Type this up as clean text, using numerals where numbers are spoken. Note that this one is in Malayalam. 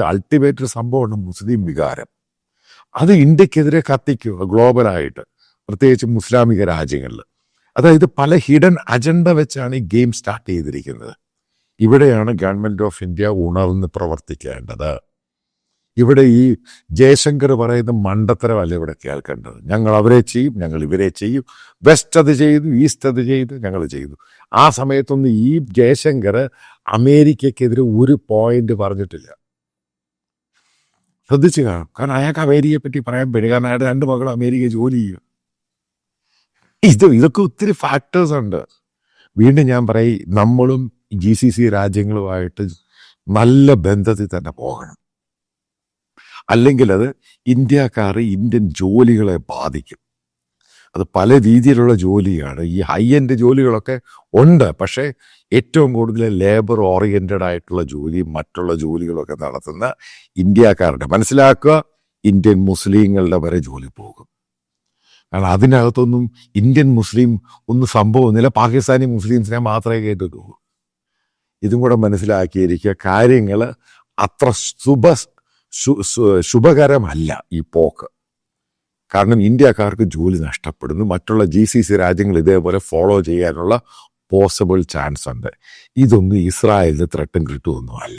അൾട്ടിമേറ്റ് ഒരു സംഭവമാണ് മുസ്ലിം വികാരം. അത് ഇന്ത്യക്കെതിരെ കത്തിക്കുക ഗ്ലോബലായിട്ട്, പ്രത്യേകിച്ച് മുസ്ലാമിക രാജ്യങ്ങളിൽ. അതായത് പല ഹിഡൻ അജണ്ട വെച്ചാണ് ഈ ഗെയിം സ്റ്റാർട്ട് ചെയ്തിരിക്കുന്നത്. ഇവിടെയാണ് ഗവൺമെൻറ് ഓഫ് ഇന്ത്യ ഉണർന്ന് പ്രവർത്തിക്കേണ്ടത്. ഇവിടെ ഈ ജയശങ്കർ പറയുന്ന മണ്ടത്തരമല്ല ഇവിടെ കേൾക്കേണ്ടത്. ഞങ്ങൾ അവരെ ചെയ്യും, ഞങ്ങൾ ഇവരെ ചെയ്യും, വെസ്റ്റ് അത് ചെയ്തു, ഈസ്റ്റ് അത് ചെയ്തു, ഞങ്ങൾ ചെയ്തു. ആ സമയത്തൊന്നും ഈ ജയശങ്കർ അമേരിക്കക്കെതിരെ ഒരു പോയിന്റ് പറഞ്ഞിട്ടില്ല. ശ്രദ്ധിച്ചു കാണും. കാരണം അയാൾക്ക് അമേരിക്കയെ പറ്റി പറയാൻ പറ്റും. കാരണം അയാളുടെ 2 മക്കൾ അമേരിക്ക ജോലി ചെയ്യും. ഇതൊക്കെ ഒത്തിരി ഫാക്ടേഴ്സ് ഉണ്ട്. വീണ്ടും ഞാൻ പറയും, നമ്മളും GCC രാജ്യങ്ങളുമായിട്ട് നല്ല ബന്ധത്തിൽ തന്നെ പോകണം. അല്ലെങ്കിൽ അത് ഇന്ത്യക്കാർ ഇന്ത്യൻ ജോലികളെ ബാധിക്കും. അത് പല രീതിയിലുള്ള ജോലിയാണ്. ഈ ഹൈ എൻഡ് ജോലികളൊക്കെ ഉണ്ട്, പക്ഷേ ഏറ്റവും കൂടുതൽ ലേബർ ഓറിയൻറ്റഡ് ആയിട്ടുള്ള ജോലി, മറ്റുള്ള ജോലികളൊക്കെ നടത്തുന്ന ഇന്ത്യക്കാരുടെ, മനസ്സിലാക്കുക, ഇന്ത്യൻ മുസ്ലിങ്ങളുടെ വരെ ജോലി പോകും. കാരണം അതിനകത്തൊന്നും ഇന്ത്യൻ മുസ്ലിം ഒന്നും സംഭവമൊന്നുമില്ല. പാകിസ്ഥാനി മുസ്ലിംസിനെ മാത്രമേ കേട്ടിട്ടുള്ളൂ. ഇതും കൂടെ മനസ്സിലാക്കിയിരിക്കുക. കാര്യങ്ങൾ അത്ര ശുഭകരമല്ല ഈ പോക്ക്. കാരണം ഇന്ത്യക്കാർക്ക് ജോലി നഷ്ടപ്പെടുന്നു. മറ്റുള്ള GCC രാജ്യങ്ങൾ ഇതേപോലെ ഫോളോ ചെയ്യാനുള്ള പോസിബിൾ ചാൻസ് ഉണ്ട്. ഇതൊന്നും ഇസ്രായേലിന് ത്രട്ടും കിട്ടുമൊന്നുമല്ല.